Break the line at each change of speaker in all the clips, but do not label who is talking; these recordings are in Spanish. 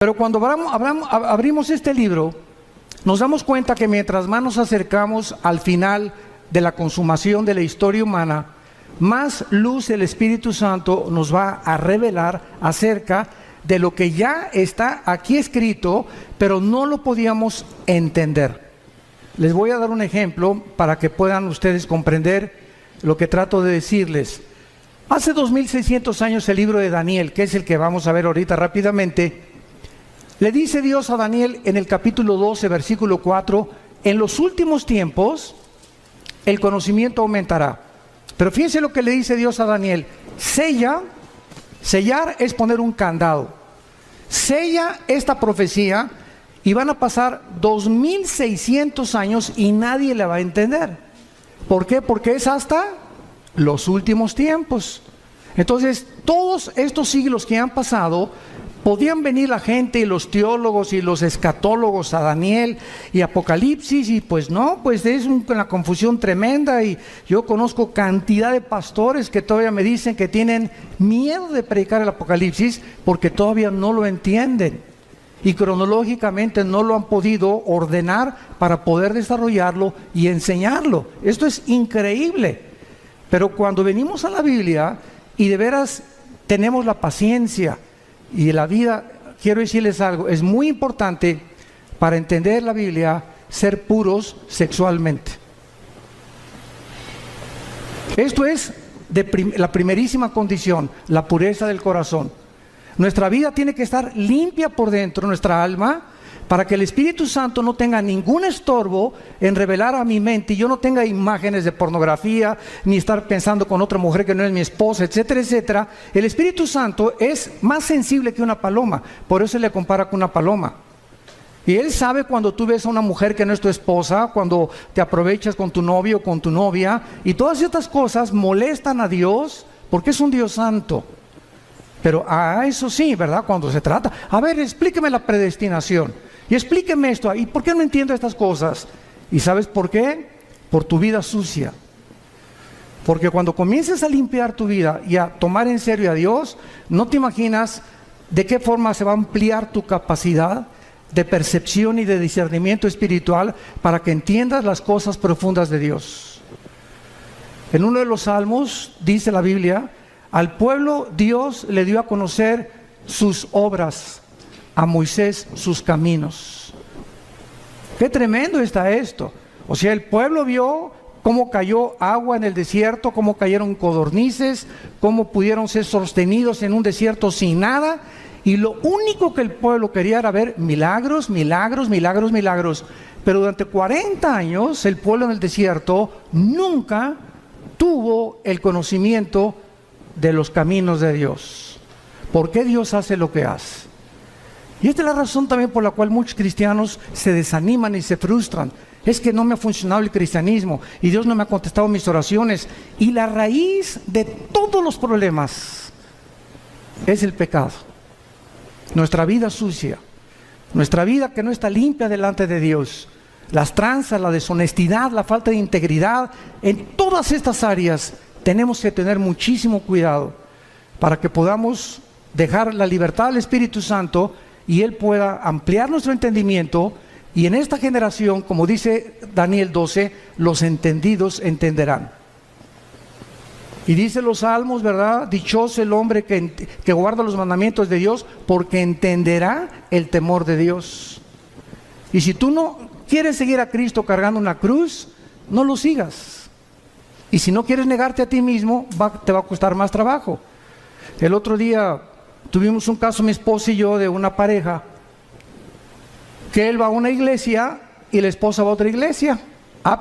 Pero cuando abrimos este libro, nos damos cuenta que mientras más nos acercamos al final de la consumación de la historia humana, más luz el Espíritu Santo nos va a revelar acerca de lo que ya está aquí escrito, pero no lo podíamos entender. Les voy a dar un ejemplo para que puedan ustedes comprender lo que trato de decirles. Hace 2600 años el libro de Daniel, que es el que vamos a ver ahorita rápidamente, le dice Dios a Daniel en el capítulo 12, versículo 4, en los últimos tiempos el conocimiento aumentará. Pero fíjense lo que le dice Dios a Daniel: sella, sellar es poner un candado. Sella esta profecía y van a pasar 2600 años y nadie la va a entender. ¿Por qué? Porque es hasta los últimos tiempos. Entonces, todos estos siglos que han pasado, podían venir la gente y los teólogos y los escatólogos a Daniel y Apocalipsis, y pues no, pues es una confusión tremenda. Y yo conozco cantidad de pastores que todavía me dicen que tienen miedo de predicar el Apocalipsis porque todavía no lo entienden y cronológicamente no lo han podido ordenar para poder desarrollarlo y enseñarlo. Esto es increíble. Pero cuando venimos a la Biblia y de veras tenemos la paciencia y la vida, quiero decirles algo, es muy importante para entender la Biblia ser puros sexualmente. Esto es la primerísima condición, la pureza del corazón. Nuestra vida tiene que estar limpia por dentro, nuestra alma, para que el Espíritu Santo no tenga ningún estorbo en revelar a mi mente y yo no tenga imágenes de pornografía, ni estar pensando con otra mujer que no es mi esposa, etcétera, etcétera. El Espíritu Santo es más sensible que una paloma, por eso se le compara con una paloma. Y Él sabe cuando tú ves a una mujer que no es tu esposa, cuando te aprovechas con tu novio o con tu novia, y todas estas cosas molestan a Dios, porque es un Dios santo. Pero eso sí, ¿verdad? Cuando se trata, a ver, explíqueme la predestinación. Y explíqueme esto, ¿y por qué no entiendo estas cosas? ¿Y sabes por qué? Por tu vida sucia. Porque cuando comiences a limpiar tu vida y a tomar en serio a Dios, no te imaginas de qué forma se va a ampliar tu capacidad de percepción y de discernimiento espiritual para que entiendas las cosas profundas de Dios. En uno de los salmos dice la Biblia: al pueblo Dios le dio a conocer sus obras, a Moisés sus caminos. Qué tremendo está esto. O sea, el pueblo vio cómo cayó agua en el desierto, cómo cayeron codornices, cómo pudieron ser sostenidos en un desierto sin nada, y lo único que el pueblo quería era ver milagros, milagros, milagros, milagros. Pero durante 40 años el pueblo en el desierto nunca tuvo el conocimiento de los caminos de Dios. ¿Por qué Dios hace lo que hace? Y esta es la razón también por la cual muchos cristianos se desaniman y se frustran. Es que no me ha funcionado el cristianismo y Dios no me ha contestado mis oraciones. Y la raíz de todos los problemas es el pecado. Nuestra vida sucia, nuestra vida que no está limpia delante de Dios, las tranzas, la deshonestidad, la falta de integridad, en todas estas áreas tenemos que tener muchísimo cuidado para que podamos dejar la libertad al Espíritu Santo y Él pueda ampliar nuestro entendimiento. Y en esta generación, como dice Daniel 12, los entendidos entenderán. Y dice los salmos, ¿verdad? Dichoso el hombre que guarda los mandamientos de Dios, porque entenderá el temor de Dios. Y si tú no quieres seguir a Cristo cargando una cruz, no lo sigas. Y si no quieres negarte a ti mismo, te va a costar más trabajo. El otro día tuvimos un caso, mi esposa y yo, de una pareja que él va a una iglesia y la esposa va a otra iglesia.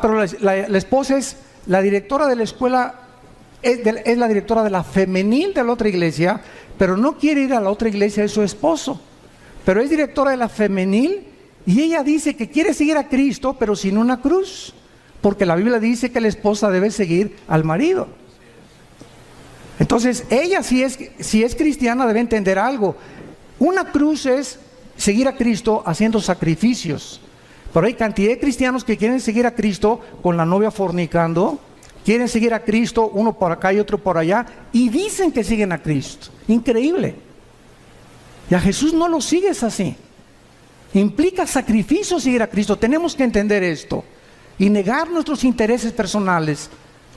Pero la esposa es la directora de la escuela, es la directora de la femenil de la otra iglesia, pero no quiere ir a la otra iglesia de su esposo. Pero es directora de la femenil y ella dice que quiere seguir a Cristo, pero sin una cruz, porque la Biblia dice que la esposa debe seguir al marido. Entonces ella, si es cristiana, debe entender algo. Una cruz es seguir a Cristo haciendo sacrificios. Pero hay cantidad de cristianos que quieren seguir a Cristo con la novia fornicando, quieren seguir a Cristo, uno por acá y otro por allá, y dicen que siguen a Cristo. Increíble. Y a Jesús no lo sigues así. Implica sacrificio seguir a Cristo. Tenemos que entender esto y negar nuestros intereses personales.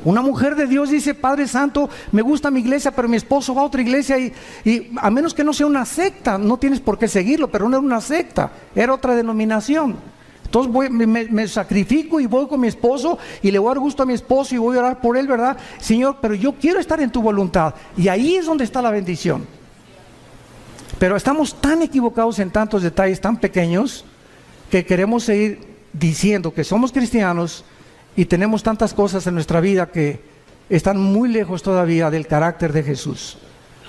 Una mujer de Dios dice: Padre Santo, me gusta mi iglesia, pero mi esposo va a otra iglesia y a menos que no sea una secta, no tienes por qué seguirlo, pero no era una secta, era otra denominación. Entonces me sacrifico y voy con mi esposo y le voy a dar gusto a mi esposo y voy a orar por él, ¿verdad? Señor, pero yo quiero estar en tu voluntad. Y ahí es donde está la bendición. Pero estamos tan equivocados en tantos detalles tan pequeños que queremos seguir diciendo que somos cristianos y tenemos tantas cosas en nuestra vida que están muy lejos todavía del carácter de Jesús.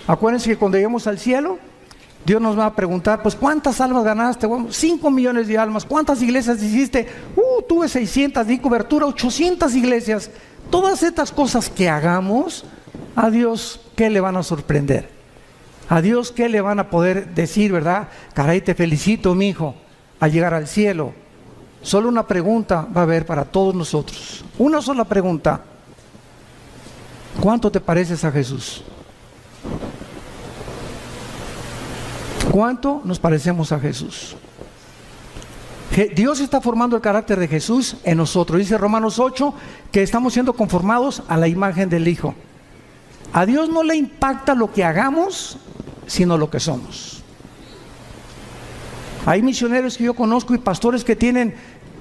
Acuérdense que cuando lleguemos al cielo, Dios nos va a preguntar: pues ¿cuántas almas ganaste? Bueno, 5 millones de almas. ¿Cuántas iglesias hiciste? Tuve 600, di cobertura, 800 iglesias. Todas estas cosas que hagamos, a Dios, ¿qué le van a sorprender? A Dios, ¿qué le van a poder decir, verdad? Caray, te felicito, mi hijo, al llegar al cielo. Solo una pregunta va a haber para todos nosotros. Una sola pregunta: ¿cuánto te pareces a Jesús? ¿Cuánto nos parecemos a Jesús? Dios está formando el carácter de Jesús en nosotros. Dice Romanos 8 que estamos siendo conformados a la imagen del Hijo. A Dios no le impacta lo que hagamos, sino lo que somos. Hay misioneros que yo conozco y pastores que tienen,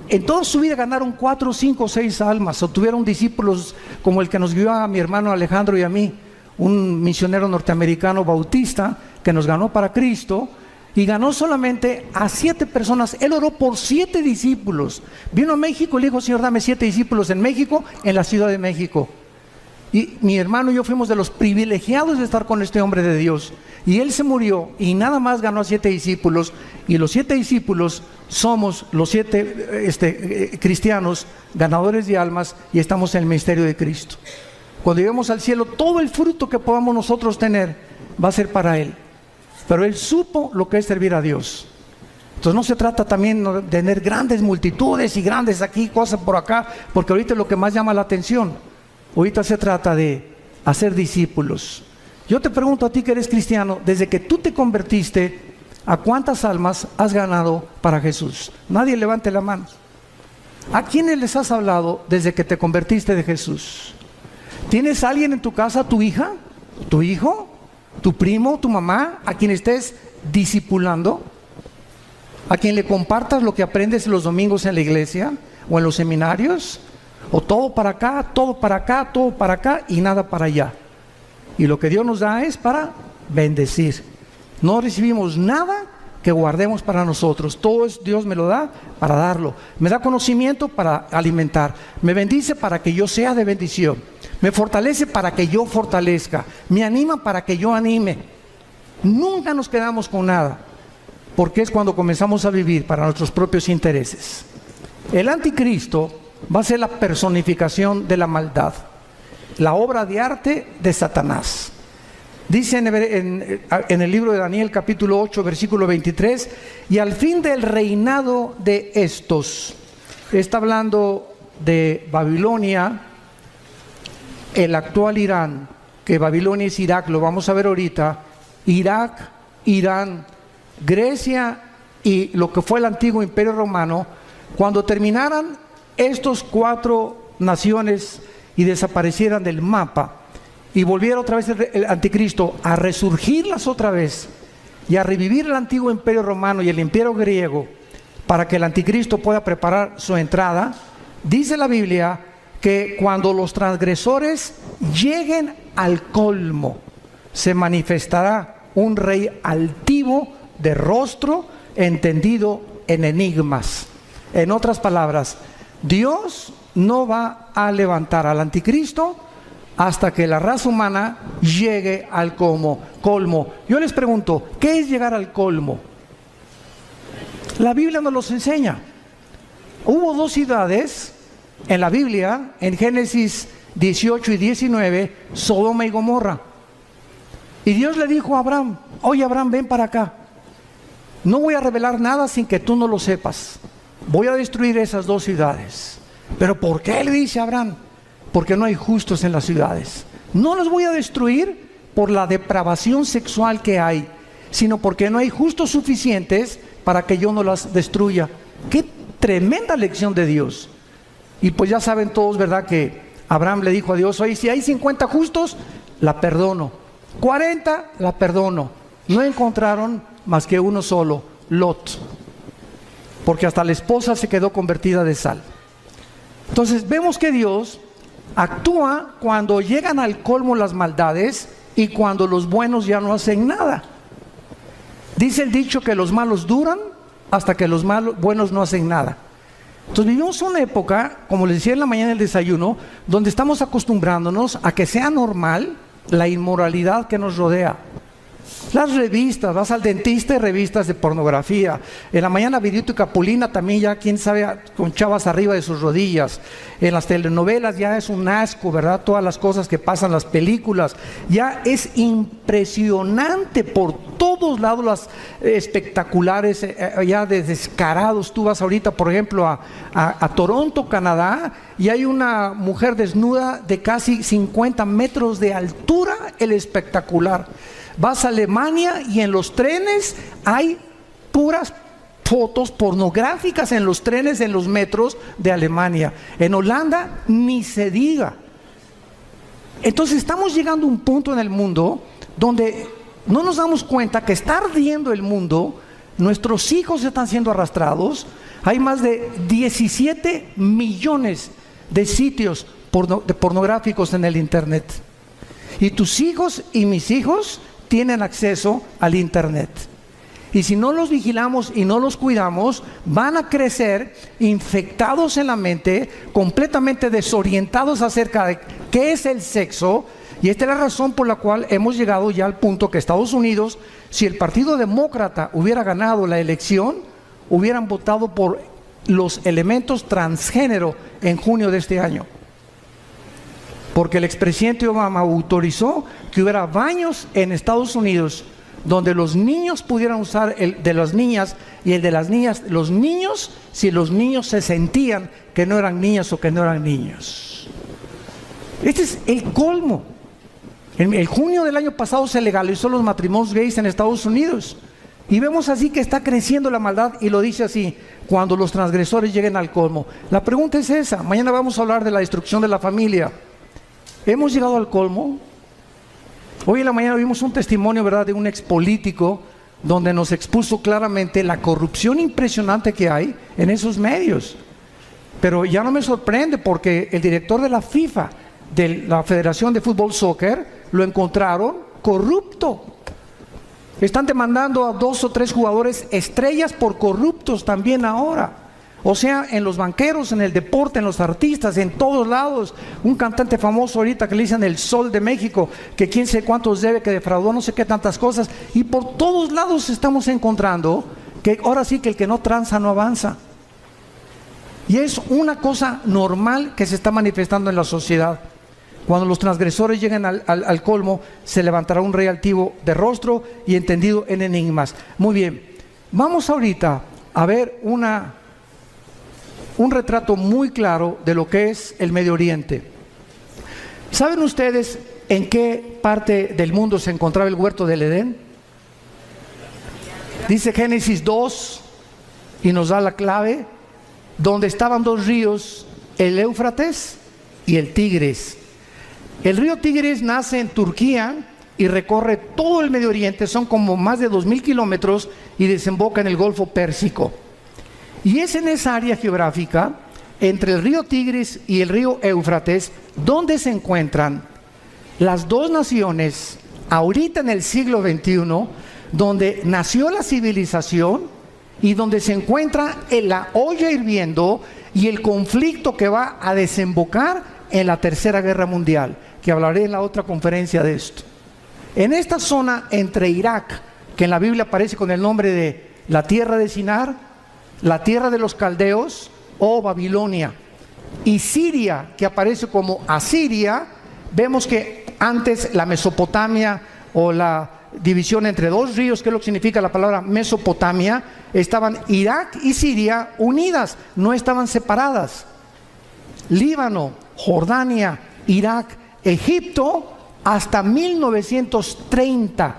en toda su vida ganaron 4, 5, 6 almas, o tuvieron discípulos como el que nos guió a mi hermano Alejandro y a mí, un misionero norteamericano bautista que nos ganó para Cristo, y ganó solamente a 7 personas. Él oró por 7 discípulos. Vino a México y le dijo: Señor, dame 7 discípulos en México, en la Ciudad de México. Y mi hermano y yo fuimos de los privilegiados de estar con este hombre de Dios. Y él se murió y nada más ganó a 7 discípulos. Y los 7 discípulos somos los 7 cristianos ganadores de almas y estamos en el ministerio de Cristo. Cuando lleguemos al cielo, todo el fruto que podamos nosotros tener va a ser para Él. Pero Él supo lo que es servir a Dios. Entonces no se trata también de tener grandes multitudes y grandes aquí, cosas por acá, porque ahorita es lo que más llama la atención. Ahorita se trata de hacer discípulos. Yo te pregunto a ti que eres cristiano, desde que tú te convertiste, ¿a cuántas almas has ganado para Jesús? Nadie levante la mano. ¿A quiénes les has hablado desde que te convertiste de Jesús? ¿Tienes alguien en tu casa, tu hija, tu hijo, tu primo, tu mamá, a quien estés discipulando? ¿A quien le compartas lo que aprendes los domingos en la iglesia o en los seminarios? ¿O todo para acá, todo para acá, todo para acá y nada para allá? Y lo que Dios nos da es para bendecir. No recibimos nada que guardemos para nosotros. Todo es, Dios me lo da para darlo. Me da conocimiento para alimentar. Me bendice para que yo sea de bendición. Me fortalece para que yo fortalezca. Me anima para que yo anime. Nunca nos quedamos con nada, porque es cuando comenzamos a vivir para nuestros propios intereses. El anticristo va a ser la personificación de la maldad, la obra de arte de Satanás. Dice en el libro de Daniel capítulo 8 versículo 23: y al fin del reinado de estos, está hablando de Babilonia, el actual Irán, que Babilonia es Irak, lo vamos a ver ahorita. Irak, Irán, Grecia y lo que fue el antiguo imperio romano. Cuando terminaran estos 4 naciones y desaparecieran del mapa y volviera otra vez el anticristo a resurgirlas otra vez y a revivir el antiguo imperio romano y el imperio griego para que el anticristo pueda preparar su entrada, dice la Biblia que cuando los transgresores lleguen al colmo, se manifestará un rey altivo de rostro, entendido en enigmas. En otras palabras, Dios no va a levantar al anticristo hasta que la raza humana llegue al colmo. Yo les pregunto, ¿qué es llegar al colmo? La Biblia nos los enseña. Hubo 2 ciudades en la Biblia, en Génesis 18 y 19, Sodoma y Gomorra. Y Dios le dijo a Abraham: oye Abraham, ven para acá. No voy a revelar nada sin que tú no lo sepas. Voy a destruir esas 2 ciudades. ¿Pero por qué? Le dice Abraham. Porque no hay justos en las ciudades. No los voy a destruir por la depravación sexual que hay, sino porque no hay justos suficientes para que yo no las destruya. ¡Qué tremenda lección de Dios! Y pues ya saben todos, ¿verdad?, que Abraham le dijo a Dios: oye, si hay 50 justos, la perdono. 40, la perdono. No encontraron más que uno solo, Lot. Porque hasta la esposa se quedó convertida de sal. Entonces vemos que Dios actúa cuando llegan al colmo las maldades y cuando los buenos ya no hacen nada. Dice el dicho que los malos duran hasta que los buenos no hacen nada. Entonces vivimos una época, como les decía en la mañana del desayuno, donde estamos acostumbrándonos a que sea normal la inmoralidad que nos rodea. Las revistas, vas al dentista y revistas de pornografía. En la mañana Virito y Capulina también, ya quién sabe, con chavas arriba de sus rodillas. En las telenovelas ya es un asco, ¿verdad? Todas las cosas que pasan, las películas. Ya es impresionante por todos lados, las espectaculares, ya de descarados. Tú vas ahorita, por ejemplo, a Toronto, Canadá, y hay una mujer desnuda de casi 50 metros de altura, el espectacular. Vas a Alemania y en los trenes hay puras fotos pornográficas en los trenes, en los metros de Alemania. En Holanda ni se diga. Entonces estamos llegando a un punto en el mundo donde no nos damos cuenta que está ardiendo el mundo, nuestros hijos están siendo arrastrados. Hay más de 17 millones de sitios pornográficos en el internet. Y tus hijos y mis hijos tienen acceso al internet. Y si no los vigilamos y no los cuidamos, van a crecer infectados en la mente, completamente desorientados acerca de qué es el sexo. Y esta es la razón por la cual hemos llegado ya al punto que Estados Unidos, si el Partido Demócrata hubiera ganado la elección, hubieran votado por los elementos transgénero en junio de este año. Porque el expresidente Obama autorizó que hubiera baños en Estados Unidos donde los niños pudieran usar el de las niñas y el de las niñas, los niños, si los niños se sentían que no eran niñas o que no eran niños. Este es el colmo. En el junio del año pasado se legalizó los matrimonios gays en Estados Unidos. Y vemos así que está creciendo la maldad, y lo dice así: cuando los transgresores lleguen al colmo. La pregunta es esa. Mañana vamos a hablar de la destrucción de la familia. ¿Hemos llegado al colmo? Hoy en la mañana vimos un testimonio, ¿verdad?, de un expolítico donde nos expuso claramente la corrupción impresionante que hay en esos medios. Pero ya no me sorprende, porque el director de la FIFA, de la Federación de Fútbol Soccer, lo encontraron corrupto. Están demandando a 2 o 3 jugadores estrellas por corruptos también ahora. O sea, en los banqueros, en el deporte, en los artistas, en todos lados. Un cantante famoso ahorita que le dicen el Sol de México, que quién sé cuántos debe, que defraudó no sé qué tantas cosas. Y por todos lados estamos encontrando que ahora sí que el que no tranza no avanza. Y es una cosa normal que se está manifestando en la sociedad. Cuando los transgresores lleguen al colmo, se levantará un rey altivo de rostro y entendido en enigmas. Muy bien, vamos ahorita a ver un retrato muy claro de lo que es el Medio Oriente. ¿Saben ustedes en qué parte del mundo se encontraba el huerto del Edén? Dice Génesis 2, y nos da la clave, donde estaban 2 ríos, el Éufrates y el Tigris. El río Tigris nace en Turquía y recorre todo el Medio Oriente, son como más de 2000 kilómetros, y desemboca en el Golfo Pérsico. Y es en esa área geográfica, entre el río Tigris y el río Éufrates, donde se encuentran las 2 naciones, ahorita en el siglo XXI, donde nació la civilización y donde se encuentra en la olla hirviendo y el conflicto que va a desembocar en la Tercera Guerra Mundial, que hablaré en la otra conferencia de esto. En esta zona entre Irak, que en la Biblia aparece con el nombre de la tierra de Sinar, la tierra de los caldeos o Babilonia, y Siria, que aparece como Asiria, vemos que antes la Mesopotamia, o la división entre 2 ríos, que es lo que significa la palabra Mesopotamia, estaban Irak y Siria unidas, no estaban separadas. Líbano, Jordania, Irak, Egipto, hasta 1930,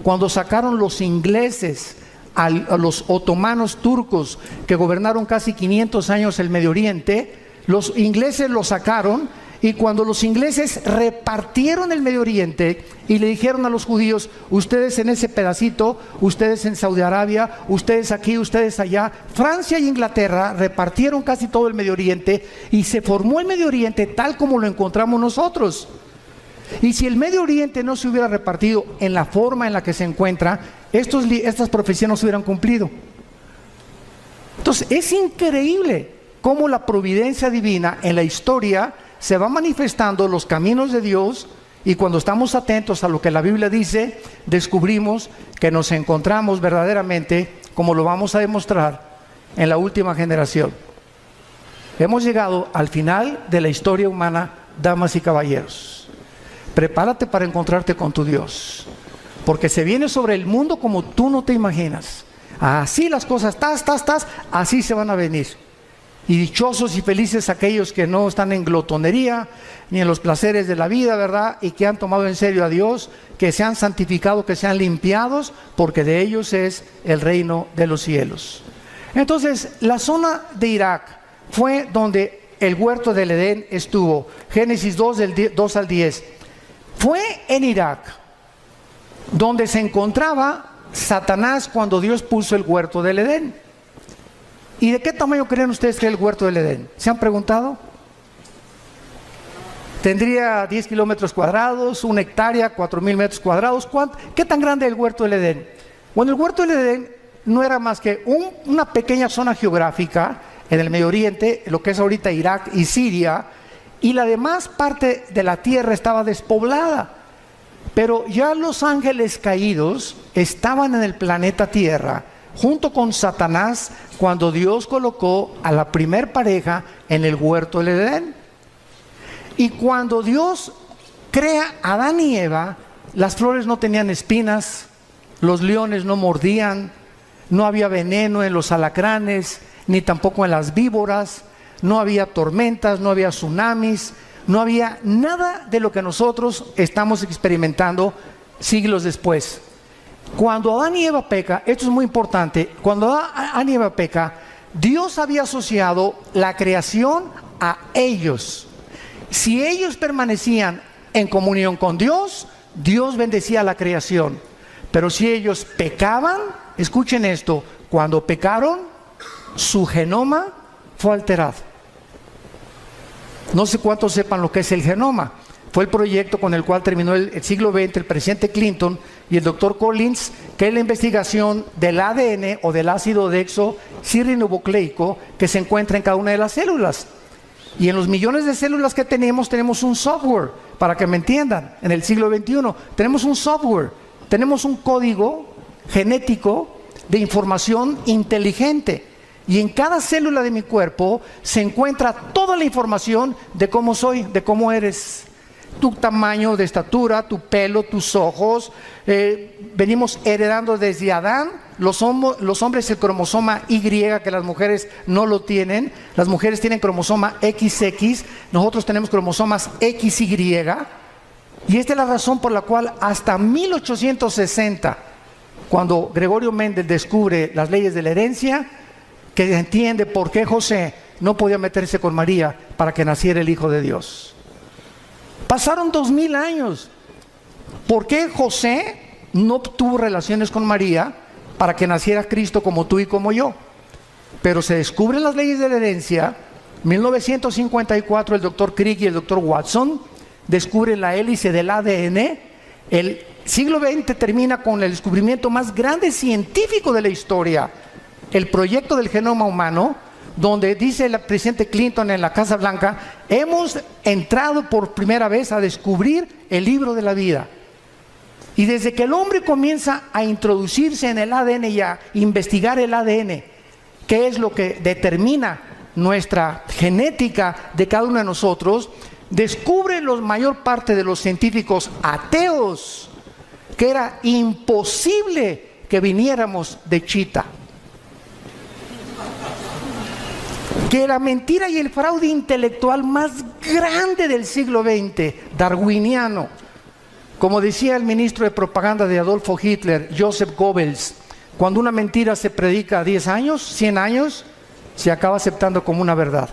cuando sacaron los ingleses a los otomanos turcos que gobernaron casi 500 años el Medio Oriente. Los ingleses lo sacaron, y cuando los ingleses repartieron el Medio Oriente y le dijeron a los judíos: ustedes en ese pedacito, ustedes en Saudi Arabia, ustedes aquí, ustedes allá. Francia y Inglaterra repartieron casi todo el Medio Oriente, y se formó el Medio Oriente tal como lo encontramos nosotros. Y si el Medio Oriente no se hubiera repartido en la forma en la que se encuentra, estas profecías no se hubieran cumplido. Entonces es increíble cómo la providencia divina en la historia se va manifestando los caminos de Dios, y cuando estamos atentos a lo que la Biblia dice, descubrimos que nos encontramos verdaderamente, como lo vamos a demostrar, en la última generación. Hemos llegado al final de la historia humana, damas y caballeros. Prepárate para encontrarte con tu Dios, porque se viene sobre el mundo como tú no te imaginas. Así las cosas, así se van a venir. Y dichosos y felices aquellos que no están en glotonería ni en los placeres de la vida, ¿verdad? Y que han tomado en serio a Dios, que se han santificado, que se han limpiados, porque de ellos es el reino de los cielos. Entonces, la zona de Irak fue donde el huerto del Edén estuvo. Génesis 2, del 2 al 10. Fue en Irak donde se encontraba Satanás cuando Dios puso el huerto del Edén. ¿Y de qué tamaño creen ustedes que es el huerto del Edén? ¿Se han preguntado? Tendría 10 kilómetros cuadrados, 1 hectárea, 4,000 metros cuadrados. ¿Qué tan grande es el huerto del Edén? Bueno, el huerto del Edén no era más que una pequeña zona geográfica en el Medio Oriente, lo que es ahorita Irak y Siria, y la demás parte de la tierra estaba despoblada. Pero ya los ángeles caídos estaban en el planeta Tierra, junto con Satanás, cuando Dios colocó a la primer pareja en el huerto del Edén. Y cuando Dios crea a Adán y Eva, las flores no tenían espinas, los leones no mordían, no había veneno en los alacranes, ni tampoco en las víboras, no había tormentas, no había tsunamis, no había nada de lo que nosotros estamos experimentando siglos después. Cuando Adán y Eva peca, esto es muy importante, cuando Adán y Eva peca, Dios había asociado la creación a ellos. Si ellos permanecían en comunión con Dios, Dios bendecía la creación. Pero si ellos pecaban, escuchen esto, cuando pecaron, su genoma fue alterado. No sé cuántos sepan lo que es el genoma. Fue el proyecto con el cual terminó el siglo XX el presidente Clinton y el doctor Collins, que es la investigación del ADN o del ácido desoxirribonucleico que se encuentra en cada una de las células. Y en los millones de células que tenemos un software, para que me entiendan, en el siglo XXI, tenemos un software, tenemos un código genético de información inteligente. Y en cada célula de mi cuerpo se encuentra toda la información de cómo soy, de cómo eres. Tu tamaño de estatura, tu pelo, tus ojos. Venimos heredando desde Adán. Los hombres el cromosoma Y, que las mujeres no lo tienen. Las mujeres tienen cromosoma XX, nosotros tenemos cromosomas XY. Y esta es la razón por la cual hasta 1860, cuando Gregorio Mendel descubre las leyes de la herencia, que entiende por qué José no podía meterse con María para que naciera el Hijo de Dios. Pasaron 2000 años. ¿Por qué José no tuvo relaciones con María para que naciera Cristo como tú y como yo? Pero se descubren las leyes de la herencia. 1954 el doctor Crick y el doctor Watson descubren la hélice del ADN. El siglo XX termina con el descubrimiento más grande científico de la historia, el proyecto del genoma humano, donde dice el presidente Clinton en la Casa Blanca: hemos entrado por primera vez a descubrir el libro de la vida. Y desde que el hombre comienza a introducirse en el ADN y a investigar el ADN, que es lo que determina nuestra genética de cada uno de nosotros, descubre la mayor parte de los científicos ateos que era imposible que viniéramos de Chita. Que la mentira y el fraude intelectual más grande del siglo XX, darwiniano, Como decía el ministro de propaganda de Adolfo Hitler, Joseph Goebbels, cuando una mentira se predica 10 años, 100 años, se acaba aceptando como una verdad.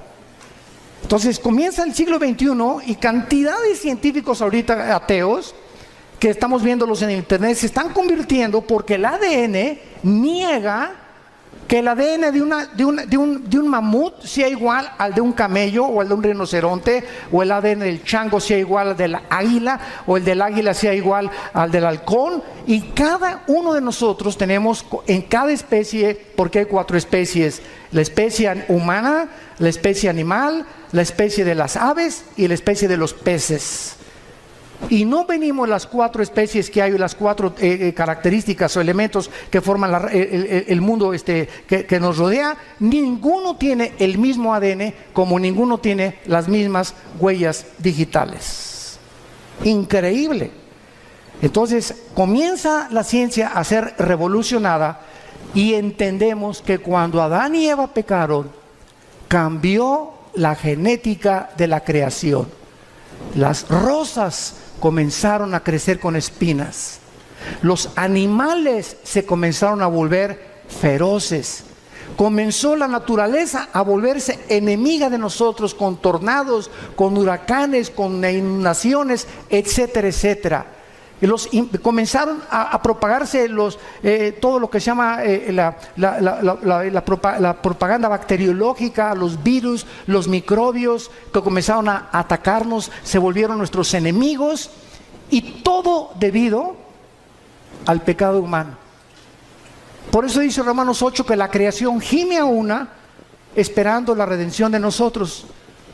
Entonces comienza el siglo XXI y cantidad de científicos ahorita ateos, que estamos viéndolos en internet, se están convirtiendo porque el ADN niega que el ADN de un mamut sea igual al de un camello o al de un rinoceronte, o el ADN del chango sea igual al del águila, o el del águila sea igual al del halcón. Y cada uno de nosotros tenemos en cada especie, porque hay 4 especies: la especie humana, la especie animal, la especie de las aves y la especie de los peces. Y no venimos las 4 especies que hay, las 4 características o elementos que forman el mundo que nos rodea. Ninguno tiene el mismo ADN, como ninguno tiene las mismas huellas digitales. Increíble. Entonces comienza la ciencia a ser revolucionada y entendemos que cuando Adán y Eva pecaron, cambió la genética de la creación. Las rosas comenzaron a crecer con espinas. Los animales se comenzaron a volver feroces. Comenzó la naturaleza a volverse enemiga de nosotros, con tornados, con huracanes, con inundaciones, etcétera, etcétera. Comenzaron a propagarse todo lo que se llama la propaganda bacteriológica, los virus, los microbios que comenzaron a atacarnos, se volvieron nuestros enemigos, y todo debido al pecado humano. Por eso dice Romanos 8 que la creación gime a una, esperando la redención de nosotros,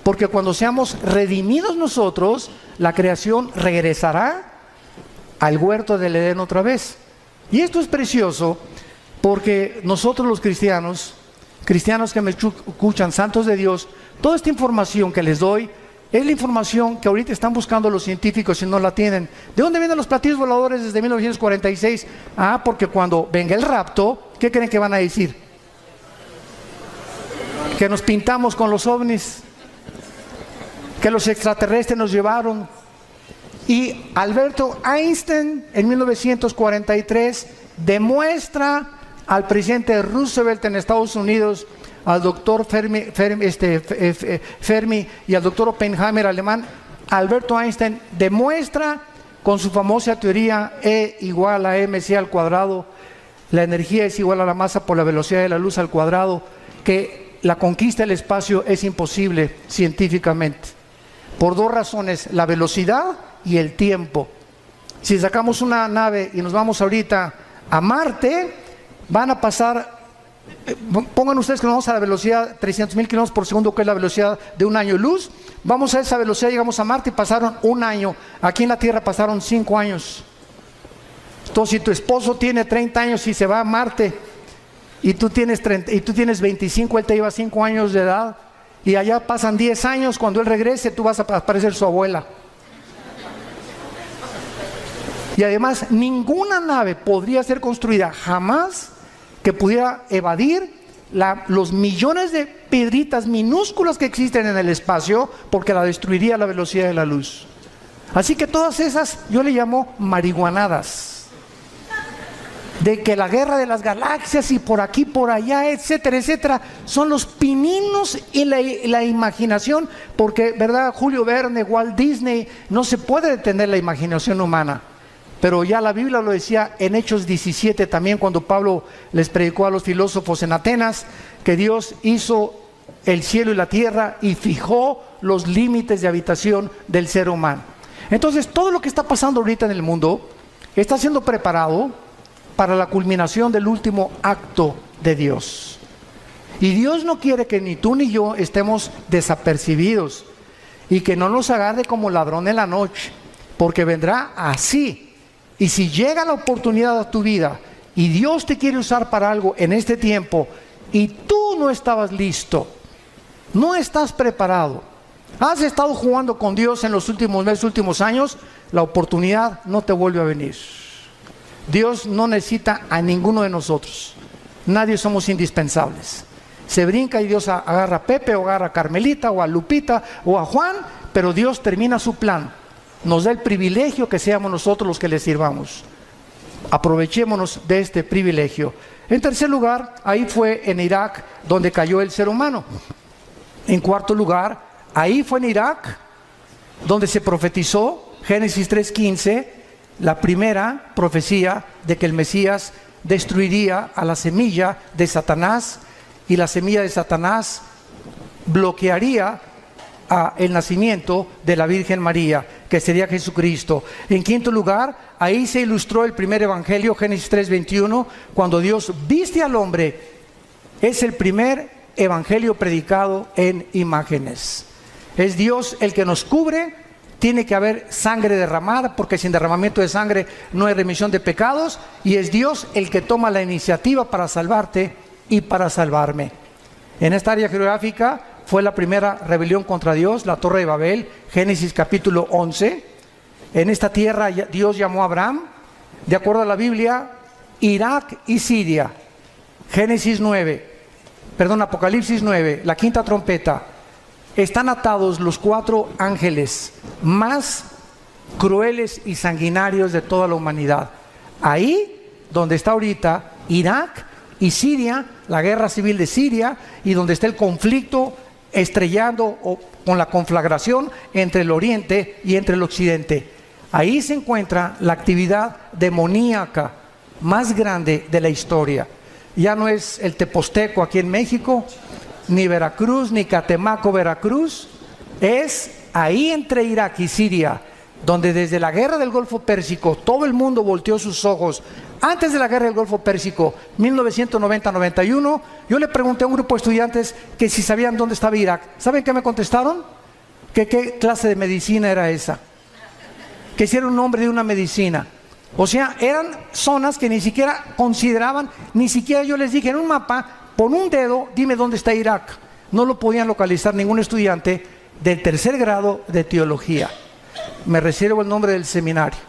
porque cuando seamos redimidos nosotros, la creación regresará al huerto del Edén otra vez. Y esto es precioso, porque nosotros los cristianos que me escuchan, santos de Dios, toda esta información que les doy es la información que ahorita están buscando los científicos y no la tienen. ¿De dónde vienen los platillos voladores desde 1946? Porque cuando venga el rapto, ¿qué creen que van a decir? Que nos pintamos con los ovnis, que los extraterrestres nos llevaron. Y Alberto Einstein en 1943 demuestra al presidente Roosevelt en Estados Unidos, al doctor Fermi y al doctor Oppenheimer alemán. Alberto Einstein demuestra con su famosa teoría E igual a mc al cuadrado, la energía es igual a la masa por la velocidad de la luz al cuadrado, que la conquista del espacio es imposible científicamente, por 2 razones: la velocidad y el tiempo. Si sacamos una nave y nos vamos ahorita a Marte, van a pasar, pongan ustedes que nos vamos a la velocidad 300,000 kilómetros por segundo, que es la velocidad de un año luz. Vamos a esa velocidad, llegamos a Marte y pasaron 1 año. Aquí en la Tierra pasaron 5 años. Entonces, si tu esposo tiene 30 años y se va a Marte, y tú tienes 25, él te lleva 5 años de edad, y allá pasan 10 años, cuando él regrese tú vas a parecer su abuela. Y además ninguna nave podría ser construida jamás que pudiera evadir los millones de piedritas minúsculas que existen en el espacio, porque la destruiría a la velocidad de la luz. Así que todas esas yo le llamo marihuanadas, de que la guerra de las galaxias y por aquí, por allá, etcétera, etcétera, son los pininos y la imaginación, porque, ¿verdad? Julio Verne, Walt Disney, no se puede detener la imaginación humana. Pero ya la Biblia lo decía en Hechos 17 también, cuando Pablo les predicó a los filósofos en Atenas, que Dios hizo el cielo y la tierra y fijó los límites de habitación del ser humano. Entonces, todo lo que está pasando ahorita en el mundo está siendo preparado para la culminación del último acto de Dios. Y Dios no quiere que ni tú ni yo estemos desapercibidos y que no nos agarre como ladrón en la noche, porque vendrá así. Y si llega la oportunidad a tu vida y Dios te quiere usar para algo en este tiempo y tú no estabas listo, no estás preparado, has estado jugando con Dios en los últimos meses, últimos años, la oportunidad no te vuelve a venir. Dios no necesita a ninguno de nosotros. Nadie somos indispensables. Se brinca y Dios agarra a Pepe o agarra a Carmelita o a Lupita o a Juan, pero Dios termina su plan. nos da el privilegio que seamos nosotros los que le sirvamos. Aprovechémonos de este privilegio. En tercer lugar, ahí fue en Irak donde cayó el ser humano. En cuarto lugar, ahí fue en Irak donde se profetizó, Génesis 3:15, la primera profecía de que el Mesías destruiría a la semilla de Satanás, y la semilla de Satanás bloquearía el nacimiento de la Virgen María, que sería Jesucristo. En quinto lugar, ahí se ilustró el primer evangelio, Génesis 3:21, cuando Dios viste al hombre. Es el primer evangelio predicado en imágenes. Es Dios el que nos cubre. Tiene que haber sangre derramada, porque sin derramamiento de sangre no hay remisión de pecados, y es Dios el que toma la iniciativa para salvarte y para salvarme. En esta área geográfica fue la primera rebelión contra Dios, la Torre de Babel, Génesis capítulo 11. En esta tierra Dios llamó a Abraham, de acuerdo a la Biblia, Irak y Siria. Apocalipsis 9, la quinta trompeta. Están atados los 4 ángeles más crueles y sanguinarios de toda la humanidad. Ahí donde está ahorita Irak y Siria, la guerra civil de Siria, y donde está el conflicto estrellando o con la conflagración entre el oriente y entre el occidente. Ahí se encuentra la actividad demoníaca más grande de la historia. Ya no es el Teposteco aquí en México, ni Veracruz, ni Catemaco, Veracruz. Es ahí entre Irak y Siria, donde desde la guerra del Golfo Pérsico todo el mundo volteó sus ojos. Antes de la guerra del Golfo Pérsico, 1990-91, yo le pregunté a un grupo de estudiantes que si sabían dónde estaba Irak. ¿Saben qué me contestaron? Que qué clase de medicina era esa, que si era un nombre de una medicina. O sea, eran zonas que ni siquiera consideraban, ni siquiera yo les dije en un mapa, pon un dedo, dime dónde está Irak. No lo podían localizar ningún estudiante del tercer grado de teología. Me reservo el nombre del seminario.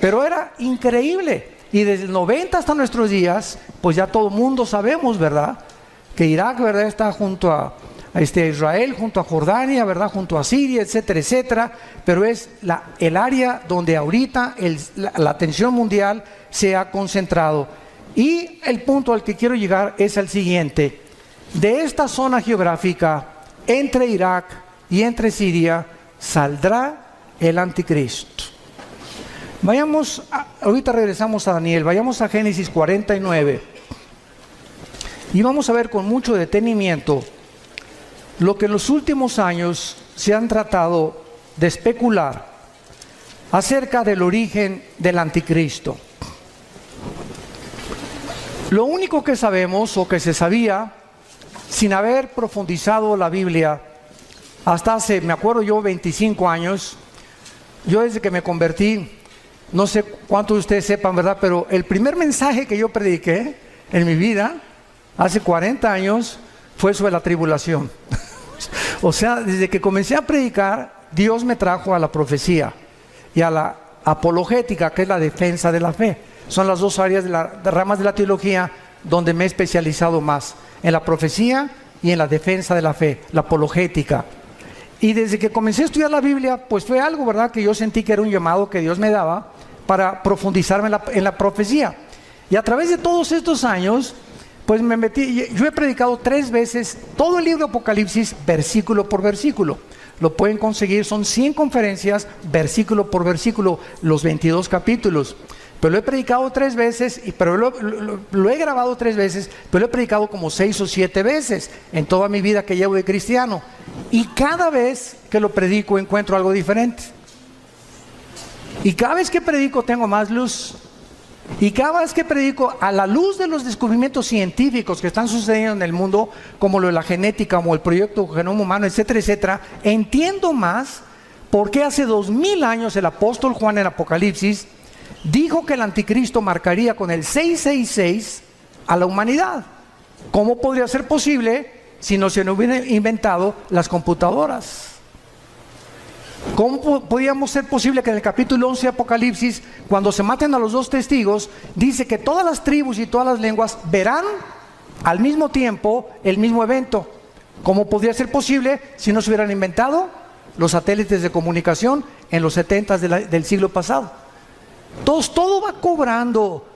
Pero era increíble. Y desde el 90 hasta nuestros días, pues ya todo el mundo sabemos, ¿verdad? Que Irak, ¿verdad?, está junto a Israel, junto a Jordania, ¿verdad?, junto a Siria, etcétera, etcétera. Pero es el área donde ahorita la atención mundial se ha concentrado. Y el punto al que quiero llegar es el siguiente. De esta zona geográfica, entre Irak y entre Siria, saldrá el anticristo. Ahorita regresamos a Daniel, vayamos a Génesis 49. Y vamos a ver con mucho detenimiento lo que en los últimos años se han tratado de especular acerca del origen del anticristo. Lo único que sabemos, o que se sabía, sin haber profundizado la Biblia, hasta hace, me acuerdo yo, 25 años, yo desde que me convertí, no sé cuántos de ustedes sepan, ¿verdad?, pero el primer mensaje que yo prediqué en mi vida, hace 40 años, fue sobre la tribulación. O sea, desde que comencé a predicar, Dios me trajo a la profecía y a la apologética, que es la defensa de la fe. Son las dos áreas de ramas de la teología donde me he especializado más, en la profecía y en la defensa de la fe, la apologética. Y desde que comencé a estudiar la Biblia, pues fue algo, ¿verdad?, que yo sentí que era un llamado que Dios me daba para profundizarme en la profecía. Y a través de todos estos años, pues me metí. Yo he predicado 3 veces todo el libro de Apocalipsis, versículo por versículo. Lo pueden conseguir, son 100 conferencias, versículo por versículo, los 22 capítulos. Pero lo he predicado 3 veces, pero lo he grabado 3 veces, pero lo he predicado como 6 o 7 veces en toda mi vida que llevo de cristiano. Y cada vez que lo predico encuentro algo diferente. Y cada vez que predico tengo más luz. Y cada vez que predico, a la luz de los descubrimientos científicos que están sucediendo en el mundo, como lo de la genética, como el proyecto Genoma Humano, etcétera, etcétera, entiendo más por qué hace 2000 años el apóstol Juan en Apocalipsis dijo que el anticristo marcaría con el 666 a la humanidad. ¿Cómo podría ser posible si no se hubieran inventado las computadoras? ¿Cómo podíamos ser posible que en el capítulo 11 de Apocalipsis, cuando se maten a los 2 testigos, dice que todas las tribus y todas las lenguas verán al mismo tiempo el mismo evento? ¿Cómo podría ser posible si no se hubieran inventado los satélites de comunicación en los 70 del siglo pasado. Entonces, todo va cobrando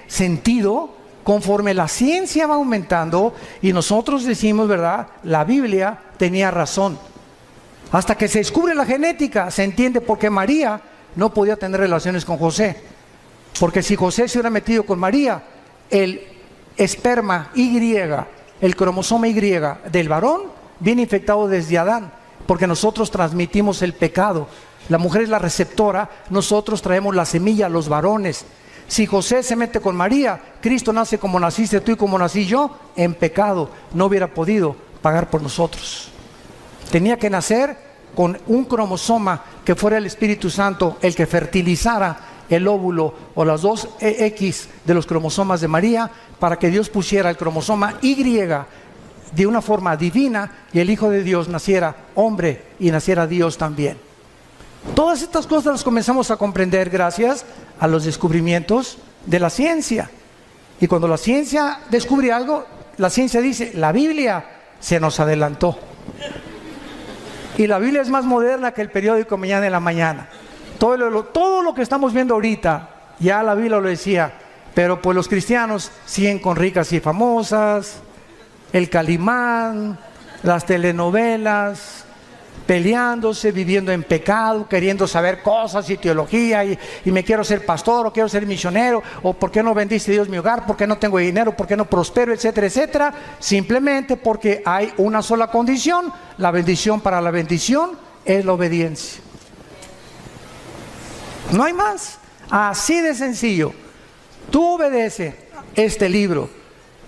sentido conforme la ciencia va aumentando y nosotros decimos, ¿verdad? La Biblia tenía razón. Hasta que se descubre la genética, se entiende por qué María no podía tener relaciones con José. Porque si José se hubiera metido con María, el esperma Y, el cromosoma Y del varón, viene infectado desde Adán, porque nosotros transmitimos el pecado. La mujer es la receptora, nosotros traemos la semilla, los varones. Si José se mete con María, Cristo nace como naciste tú y como nací yo, en pecado. No hubiera podido pagar por nosotros. Tenía que nacer con un cromosoma que fuera el Espíritu Santo el que fertilizara el óvulo o las dos X de los cromosomas de María, para que Dios pusiera el cromosoma Y de una forma divina y el Hijo de Dios naciera hombre y naciera Dios también. Todas estas cosas las comenzamos a comprender gracias a los descubrimientos de la ciencia. Y cuando la ciencia descubre algo, la ciencia dice, la Biblia se nos adelantó. Y la Biblia es más moderna que el periódico Mañana en la Mañana. Todo lo que estamos viendo ahorita, ya la Biblia lo decía, pero pues los cristianos siguen con Ricas y Famosas, el Calimán, las telenovelas, peleándose, viviendo en pecado, queriendo saber cosas y teología, y me quiero ser pastor, o quiero ser misionero, o por qué no bendice Dios mi hogar, por qué no tengo dinero, por qué no prospero, etcétera, etcétera, simplemente porque hay una sola condición. La bendición para la bendición es la obediencia. No hay más, así de sencillo. Tú obedece este libro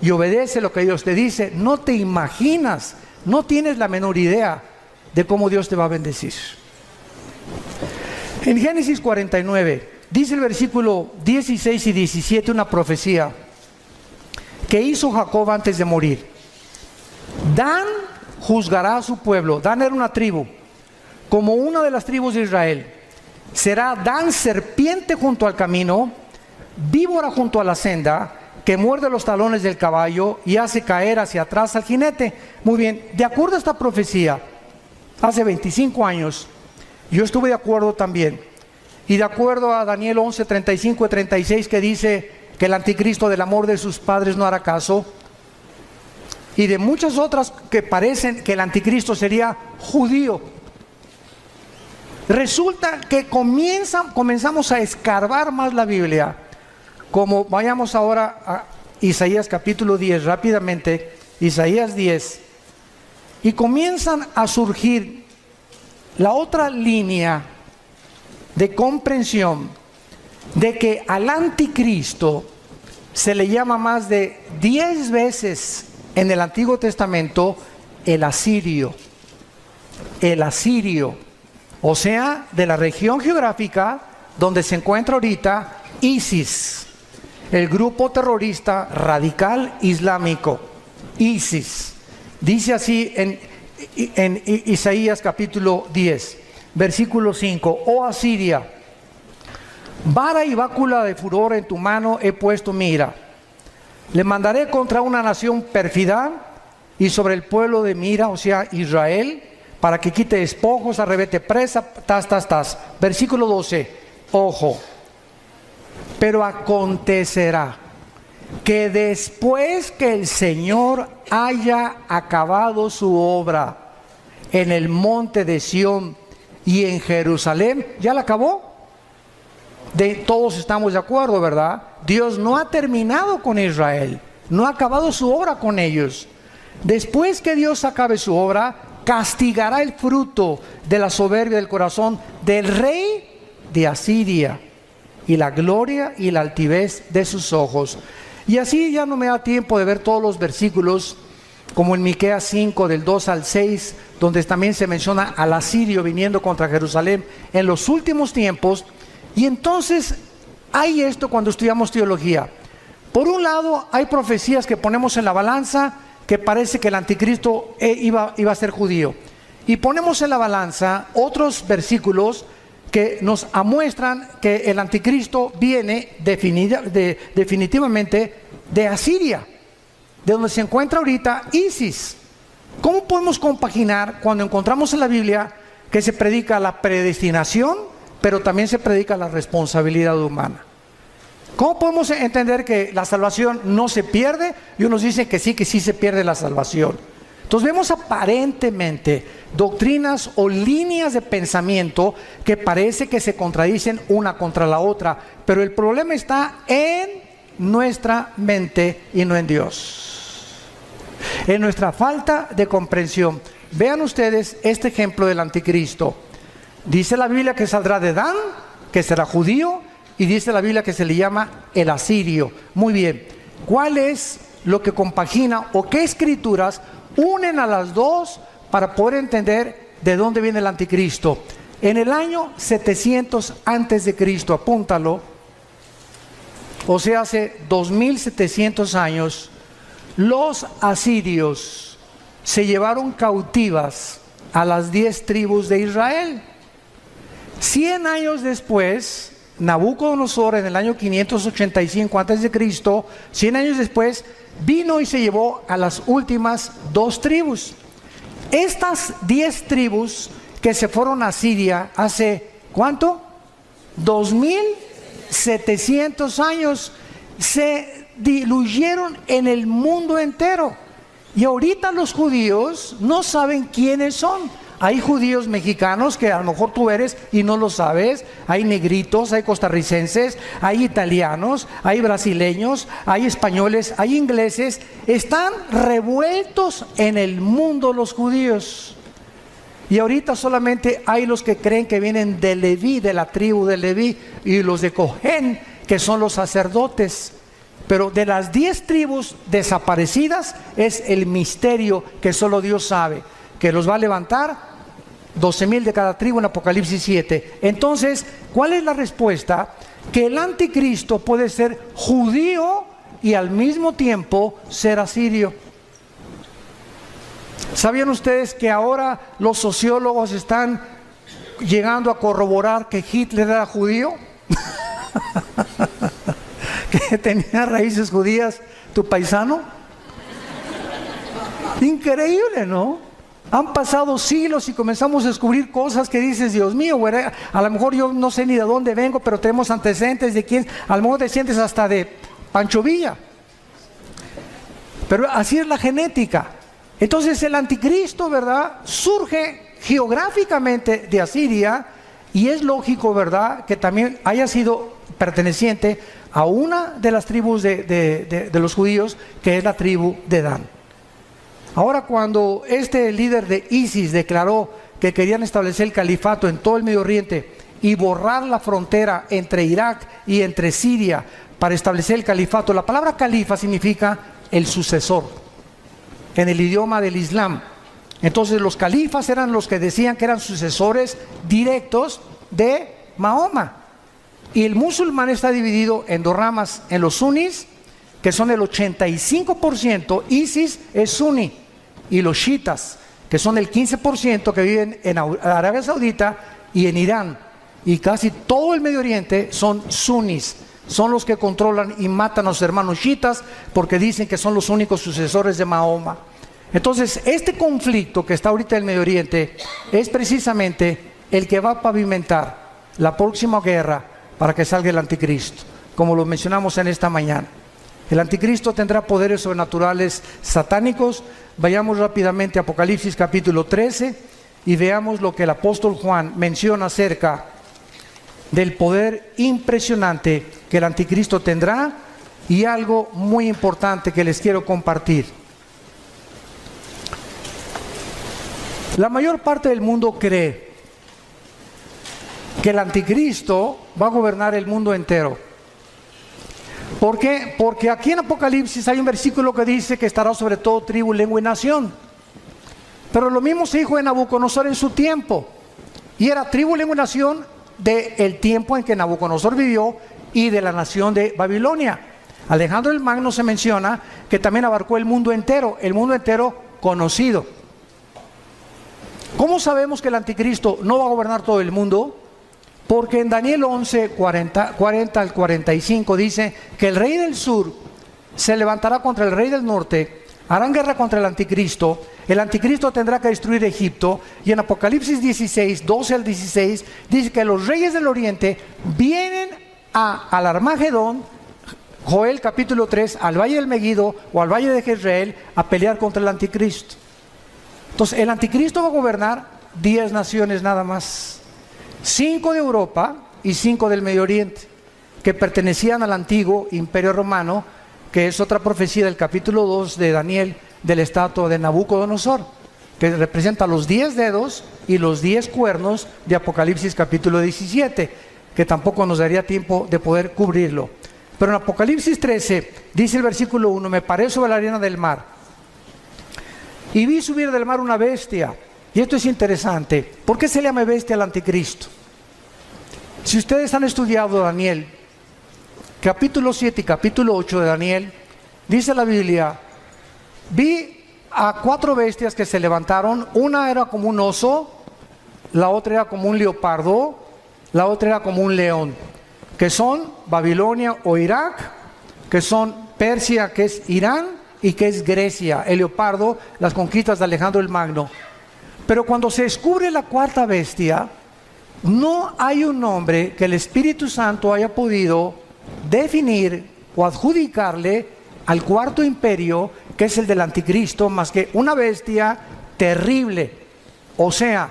y obedece lo que Dios te dice, no te imaginas, no tienes la menor idea de cómo Dios te va a bendecir. En Génesis 49 dice el versículo 16 y 17 una profecía que hizo Jacob antes de morir. Dan juzgará a su pueblo. Dan era una tribu, como una de las tribus de Israel. Será Dan serpiente junto al camino, víbora junto a la senda, que muerde los talones del caballo y hace caer hacia atrás al jinete. Muy bien, de acuerdo a esta profecía, hace 25 años, yo estuve de acuerdo también. Y de acuerdo a Daniel 11, 35 y 36, que dice que el anticristo del amor de sus padres no hará caso. Y de muchas otras que parecen que el anticristo sería judío. Resulta que comenzamos a escarbar más la Biblia. Como vayamos ahora a Isaías capítulo 10, rápidamente, Isaías 10. Y comienzan a surgir la otra línea de comprensión de que al anticristo se le llama más de 10 veces en el Antiguo Testamento el asirio. El asirio, o sea, de la región geográfica donde se encuentra ahorita ISIS, el grupo terrorista radical islámico, ISIS. Dice así en Isaías capítulo 10, versículo 5, oh Asiria, vara y bácula de furor en tu mano he puesto mi ira. Le mandaré contra una nación pérfida y sobre el pueblo de mi ira, o sea, Israel, para que quite despojos, arrebete presa, tas. Versículo 12, ojo, pero acontecerá que después que el Señor haya acabado su obra en el monte de Sión y en Jerusalén, ¿ya la acabó? Todos estamos de acuerdo, ¿verdad? Dios no ha terminado con Israel, no ha acabado su obra con ellos. Después que Dios acabe su obra, castigará el fruto de la soberbia del corazón del rey de Asiria y la gloria y la altivez de sus ojos. Y así ya no me da tiempo de ver todos los versículos, como en Miqueas 5 del 2 al 6, donde también se menciona al asirio viniendo contra Jerusalén en los últimos tiempos. Y entonces hay esto cuando estudiamos teología. Por un lado hay profecías que ponemos en la balanza, que parece que el anticristo iba a ser judío, y ponemos en la balanza otros versículos que nos amuestran que el anticristo viene definitivamente de Asiria, de donde se encuentra ahorita ISIS. ¿Cómo podemos compaginar cuando encontramos en la Biblia que se predica la predestinación, pero también se predica la responsabilidad humana. ¿Cómo podemos entender que la salvación no se pierde? Y unos dicen que sí se pierde la salvación. Entonces vemos aparentemente doctrinas o líneas de pensamiento que parece que se contradicen una contra la otra, pero el problema está en nuestra mente y no en Dios, en nuestra falta de comprensión. Vean ustedes este ejemplo del anticristo. Dice la Biblia que saldrá de Dan, que será judío, y dice la Biblia que se le llama el asirio. Muy bien, ¿cuál es lo que compagina o qué escrituras unen a las dos para poder entender de dónde viene el anticristo? En el año 700 antes de Cristo, apúntalo, o sea, hace 2700 años, los asirios se llevaron cautivas a las 10 tribus de Israel. 100 años después, Nabucodonosor, en el año 585 antes de Cristo, 100 años después, vino y se llevó a las últimas 2 tribus. Estas 10 tribus que se fueron a Siria hace, ¿cuánto? 2700 años, se diluyeron en el mundo entero. Y ahorita los judíos no saben quiénes son. Hay judíos mexicanos que a lo mejor tú eres y no lo sabes. Hay negritos, hay costarricenses, hay italianos, hay brasileños, hay españoles, hay ingleses. Están revueltos en el mundo los judíos. Y ahorita solamente hay los que creen que vienen de Leví, de la tribu de Leví, y los de Cojén, que son los sacerdotes. Pero de las 10 tribus desaparecidas es el misterio que solo Dios sabe, que los va a levantar 12,000 de cada tribu en Apocalipsis 7. Entonces, ¿cuál es la respuesta? Que el anticristo puede ser judío y al mismo tiempo ser asirio. ¿Sabían ustedes que ahora los sociólogos están llegando a corroborar que Hitler era judío? Que tenía raíces judías, tu paisano. Increíble, ¿no? Han pasado siglos y comenzamos a descubrir cosas que dices, Dios mío, güey, a lo mejor yo no sé ni de dónde vengo, pero tenemos antecedentes de quién, a lo mejor te sientes hasta de Pancho Villa. Pero así es la genética. Entonces el anticristo, ¿verdad?, surge geográficamente de Asiria, y es lógico, ¿verdad?, que también haya sido perteneciente a una de las tribus de los judíos, que es la tribu de Dan. Ahora, cuando este líder de ISIS declaró que querían establecer el califato en todo el Medio Oriente y borrar la frontera entre Irak y entre Siria para establecer el califato, la palabra califa significa el sucesor en el idioma del Islam. Entonces los califas eran los que decían que eran sucesores directos de Mahoma. Y el musulmán está dividido en 2 ramas, en los sunnis, que son el 85%, ISIS es suní, y los chiitas, que son el 15% que viven en Arabia Saudita y en Irán. Y casi todo el Medio Oriente son sunnis, son los que controlan y matan a los hermanos chiitas porque dicen que son los únicos sucesores de Mahoma. Entonces, este conflicto que está ahorita en el Medio Oriente es precisamente el que va a pavimentar la próxima guerra para que salga el anticristo, como lo mencionamos en esta mañana. El anticristo tendrá poderes sobrenaturales satánicos. Vayamos rápidamente a Apocalipsis capítulo 13 y veamos lo que el apóstol Juan menciona acerca del poder impresionante que el anticristo tendrá, y algo muy importante que les quiero compartir. La mayor parte del mundo cree que el anticristo va a gobernar el mundo entero. ¿Por qué? Porque aquí en Apocalipsis hay un versículo que dice que estará sobre todo tribu, lengua y nación. Pero lo mismo se dijo de Nabucodonosor en su tiempo. Y era tribu, lengua y nación del tiempo en que Nabucodonosor vivió y de la nación de Babilonia. Alejandro el Magno se menciona que también abarcó el mundo entero conocido. ¿Cómo sabemos que el anticristo no va a gobernar todo el mundo? Porque en Daniel 11, 40 al 45 dice que el rey del sur se levantará contra el rey del norte, harán guerra contra el anticristo tendrá que destruir Egipto, y en Apocalipsis 16, 12 al 16, dice que los reyes del oriente vienen al Armagedón, Joel capítulo 3, al valle del Megiddo o al valle de Jezreel, a pelear contra el anticristo. Entonces el anticristo va a gobernar 10 naciones nada más, 5 de Europa y 5 del Medio Oriente, que pertenecían al antiguo imperio romano, que es otra profecía del capítulo 2 de Daniel, del estatua de Nabucodonosor, que representa los 10 dedos y los 10 cuernos de Apocalipsis capítulo 17, que tampoco nos daría tiempo de poder cubrirlo. Pero en Apocalipsis 13 dice el versículo 1: me paré sobre la arena del mar y vi subir del mar una bestia. Y esto es interesante. ¿Por qué se le llama bestia al anticristo? Si ustedes han estudiado Daniel capítulo 7 y capítulo 8 de Daniel, dice la Biblia: vi a 4 bestias que se levantaron. Una era como un oso, la otra era como un leopardo, la otra era como un león, que son Babilonia o Irak, que son Persia, que es Irán, y que es Grecia. El leopardo, las conquistas de Alejandro el Magno. Pero cuando se descubre la 4ª bestia, no hay un nombre que el Espíritu Santo haya podido definir o adjudicarle al 4º imperio, que es el del anticristo, más que una bestia terrible. O sea,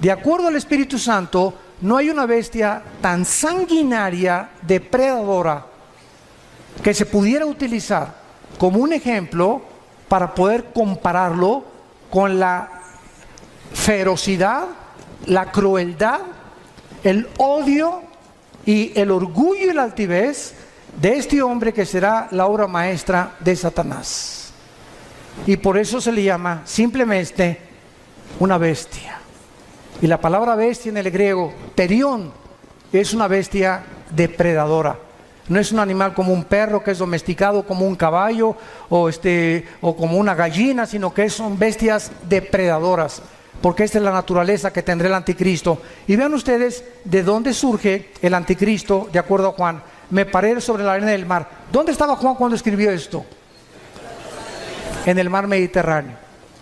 de acuerdo al Espíritu Santo, no hay una bestia tan sanguinaria, depredadora, que se pudiera utilizar como un ejemplo para poder compararlo con la ferocidad, la crueldad, el odio y el orgullo y la altivez de este hombre que será la obra maestra de Satanás. Y por eso se le llama simplemente una bestia. Y la palabra bestia en el griego, terión, es una bestia depredadora. No es un animal como un perro que es domesticado, como un caballo o como una gallina, sino que son bestias depredadoras, porque esta es la naturaleza que tendrá el anticristo. Y vean ustedes de dónde surge el anticristo, de acuerdo a Juan. Me paré sobre la arena del mar. ¿Dónde estaba Juan cuando escribió esto? En el mar Mediterráneo.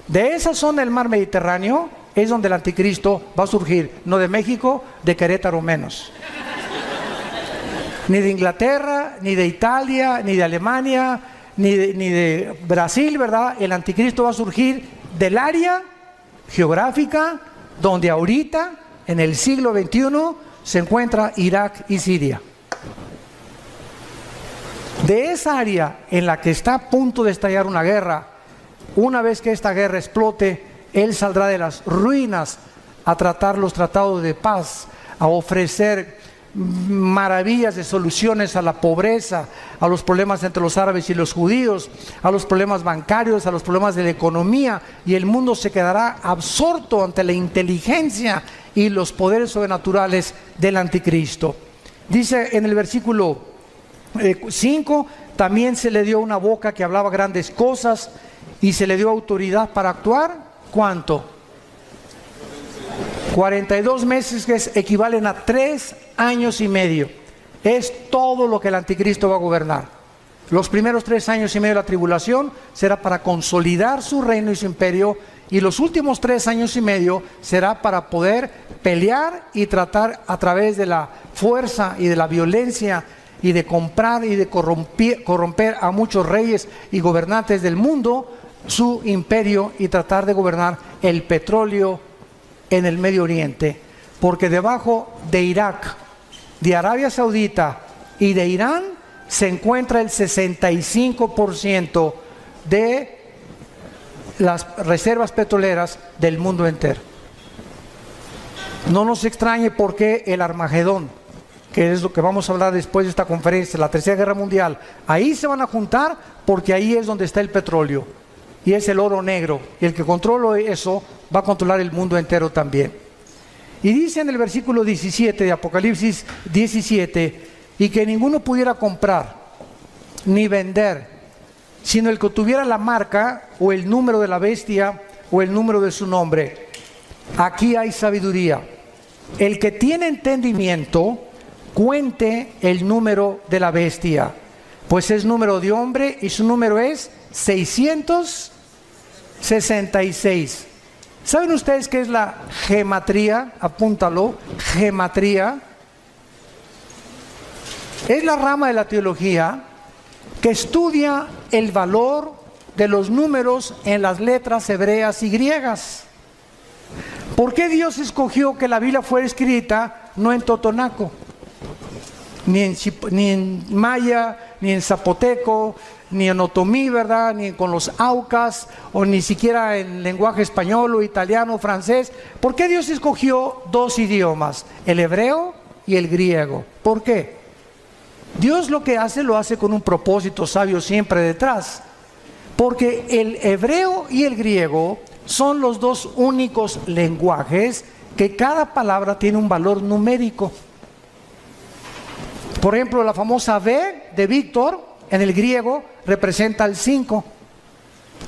De esa zona del mar Mediterráneo es donde el anticristo va a surgir. No de México, de Querétaro menos. Ni de Inglaterra, ni de Italia, ni de Alemania, ni de Brasil, ¿verdad? El anticristo va a surgir del área geográfica donde ahorita, en el siglo XXI, se encuentra Irak y Siria. De esa área en la que está a punto de estallar una guerra, una vez que esta guerra explote, él saldrá de las ruinas a tratar los tratados de paz, a ofrecer maravillas de soluciones a la pobreza, a los problemas entre los árabes y los judíos, a los problemas bancarios, a los problemas de la economía, y el mundo se quedará absorto ante la inteligencia y los poderes sobrenaturales del anticristo. Dice en el versículo 5, también se le dio una boca que hablaba grandes cosas y se le dio autoridad para actuar. ¿Cuánto? 42 meses, que equivalen a 3 años y medio. Es todo lo que el anticristo va a gobernar. Los primeros 3 años y medio de la tribulación será para consolidar su reino y su imperio, y los últimos 3 años y medio será para poder pelear y tratar a través de la fuerza y de la violencia y de comprar y de corromper a muchos reyes y gobernantes del mundo su imperio, y tratar de gobernar el petróleo en el Medio Oriente, porque debajo de Irak, de Arabia Saudita y de Irán se encuentra el 65% de las reservas petroleras del mundo entero. No nos extrañe por qué el Armagedón, que es lo que vamos a hablar después de esta conferencia, la Tercera Guerra Mundial, ahí se van a juntar, porque ahí es donde está el petróleo y es el oro negro, y el que controla eso va a controlar el mundo entero también. Y dice en el versículo 17 de Apocalipsis 17, y que ninguno pudiera comprar ni vender, sino el que tuviera la marca o el número de la bestia o el número de su nombre. Aquí hay sabiduría. El que tiene entendimiento, cuente el número de la bestia, pues es número de hombre y su número es 666. ¿Saben ustedes qué es la gematría? Apúntalo, gematría. Es la rama de la teología que estudia el valor de los números en las letras hebreas y griegas. ¿Por qué Dios escogió que la Biblia fuera escrita no en totonaco, ni en maya, ni en zapoteco, ni en otomí, ¿verdad? Ni con los aucas, o ni siquiera en lenguaje español o italiano o francés? ¿Por qué Dios escogió dos idiomas, el hebreo y el griego? ¿Por qué? Dios lo que hace, lo hace con un propósito sabio siempre detrás. Porque el hebreo y el griego son los dos únicos lenguajes que cada palabra tiene un valor numérico. Por ejemplo, la famosa V de Víctor en el griego representa el 5,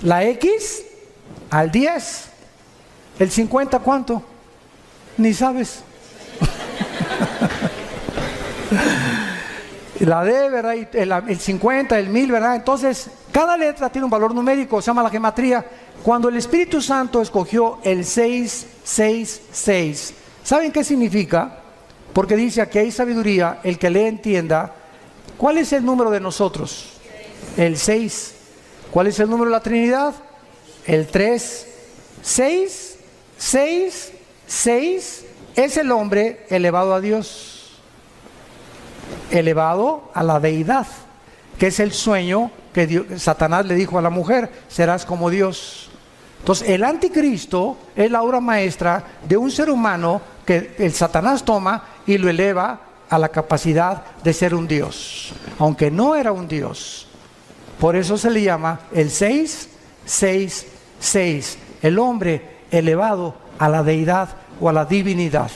la X al 10, el 50 ¿cuánto? Ni sabes. La D, ¿verdad? El 50, el 1000, ¿verdad? Entonces, cada letra tiene un valor numérico, se llama la gematría. Cuando el Espíritu Santo escogió el 666, ¿saben qué significa? Porque dice, aquí hay sabiduría, el que le entienda. ¿Cuál es el número de nosotros? El 6. ¿Cuál es el número de la Trinidad? El 3. 6, 6, 6 es el hombre elevado a Dios, elevado a la deidad, que es el sueño que Satanás le dijo a la mujer: serás como Dios. Entonces el anticristo es la obra maestra de un ser humano que el Satanás toma y lo eleva a la capacidad de ser un Dios, aunque no era un Dios. Por eso se le llama el 666, el hombre elevado a la deidad o a la divinidad.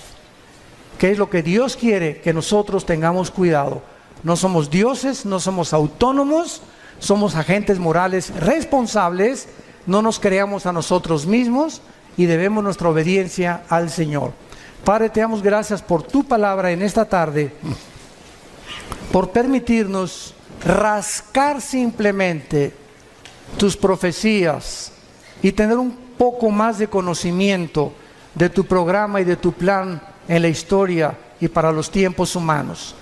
¿Qué es lo que Dios quiere? Que nosotros tengamos cuidado. No somos dioses, no somos autónomos, somos agentes morales responsables, no nos creamos a nosotros mismos y debemos nuestra obediencia al Señor. Padre, te damos gracias por tu palabra en esta tarde, por permitirnos rascar simplemente tus profecías y tener un poco más de conocimiento de tu programa y de tu plan en la historia y para los tiempos humanos.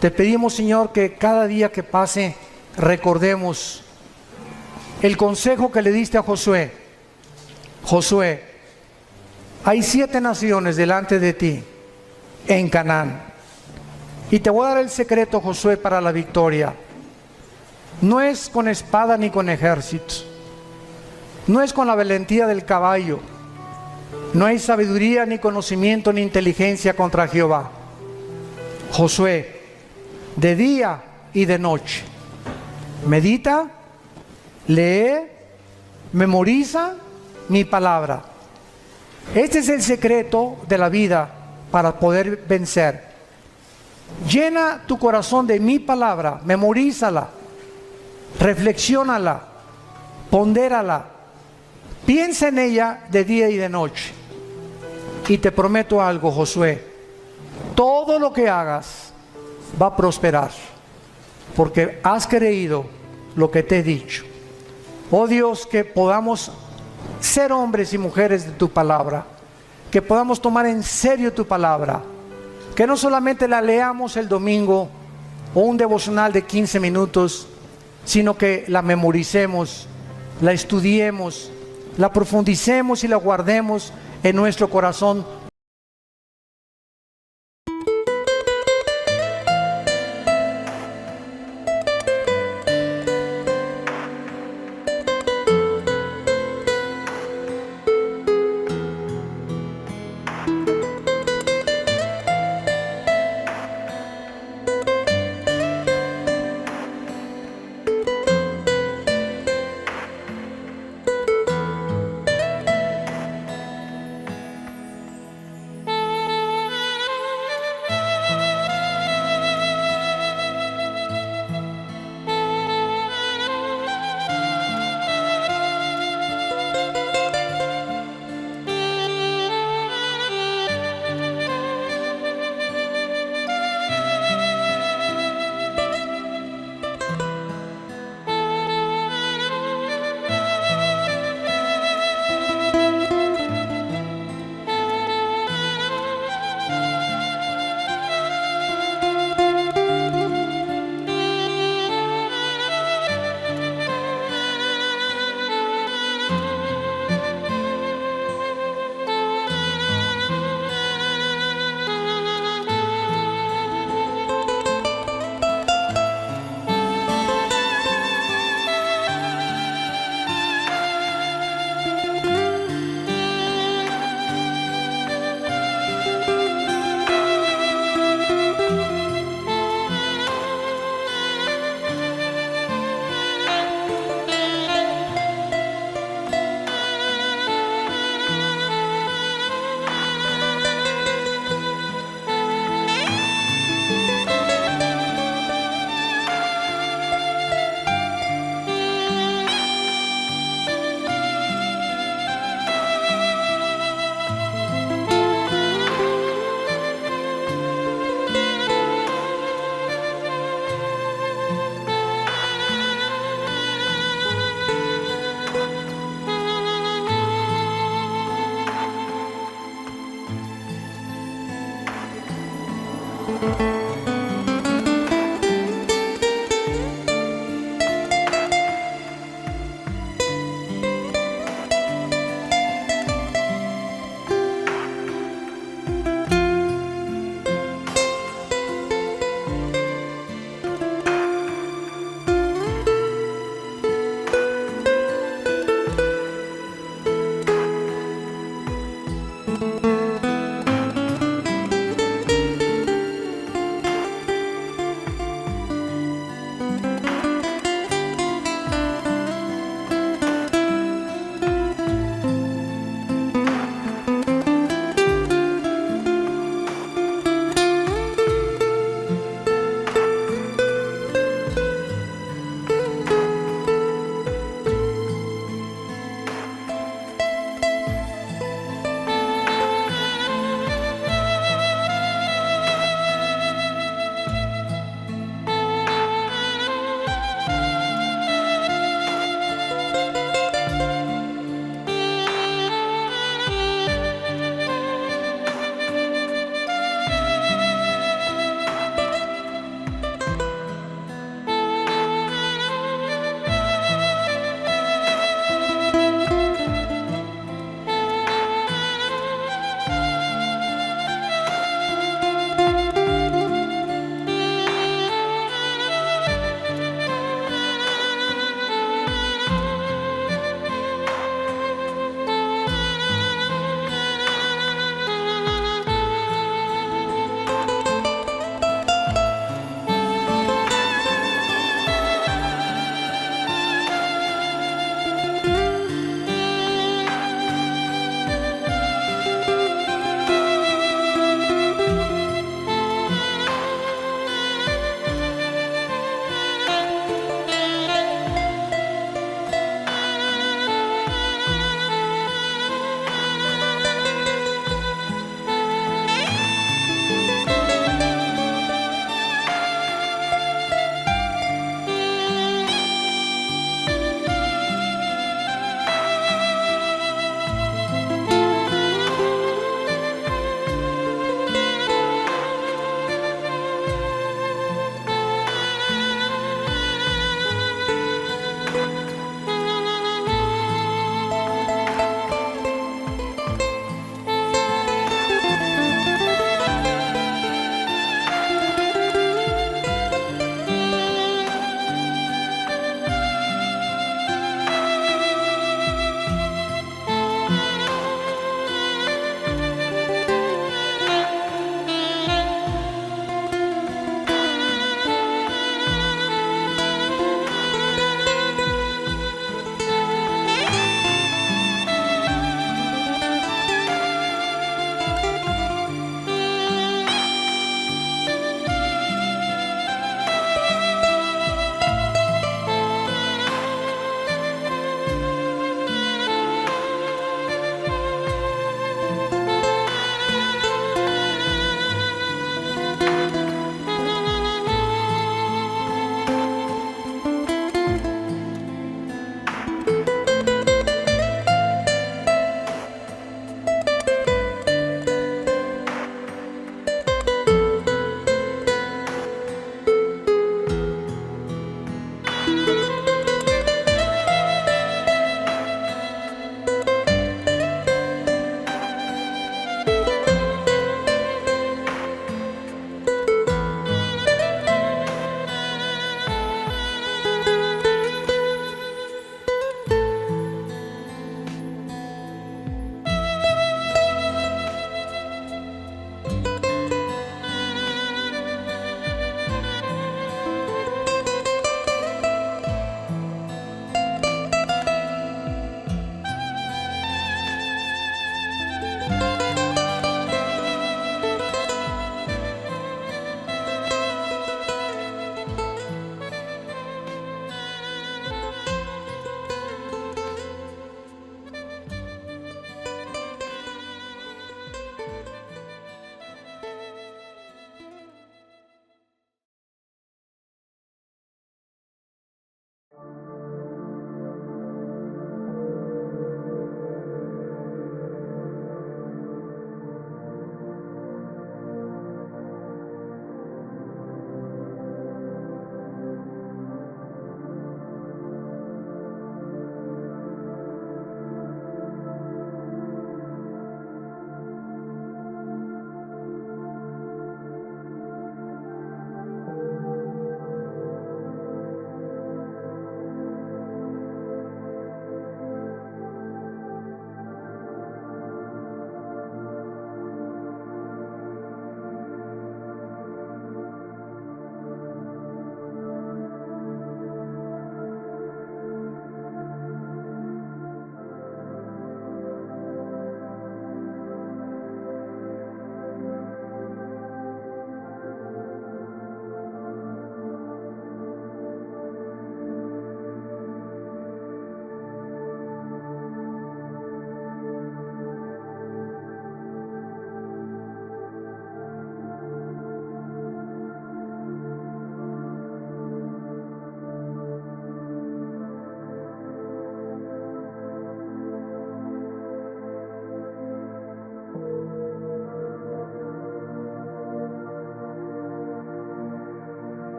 Te pedimos, Señor, que cada día que pase recordemos el consejo que le diste a Josué. Josué, hay 7 naciones delante de ti en Canaán, y te voy a dar el secreto, Josué, para la victoria. No es con espada ni con ejército, no es con la valentía del caballo, no hay sabiduría, ni conocimiento, ni inteligencia contra Jehová. Josué, de día y de noche, medita, lee, memoriza mi palabra. Este es el secreto de la vida para poder vencer. Llena tu corazón de mi palabra, memorízala, reflexiónala, pondérala, piensa en ella de día y de noche. Y te prometo algo, Josué, todo lo que hagas va a prosperar, porque has creído lo que te he dicho. Oh Dios, que podamos ser hombres y mujeres de tu palabra, que podamos tomar en serio tu palabra, que no solamente la leamos el domingo o un devocional de 15 minutos, sino que la memoricemos, la estudiemos, la profundicemos y la guardemos en nuestro corazón Dios.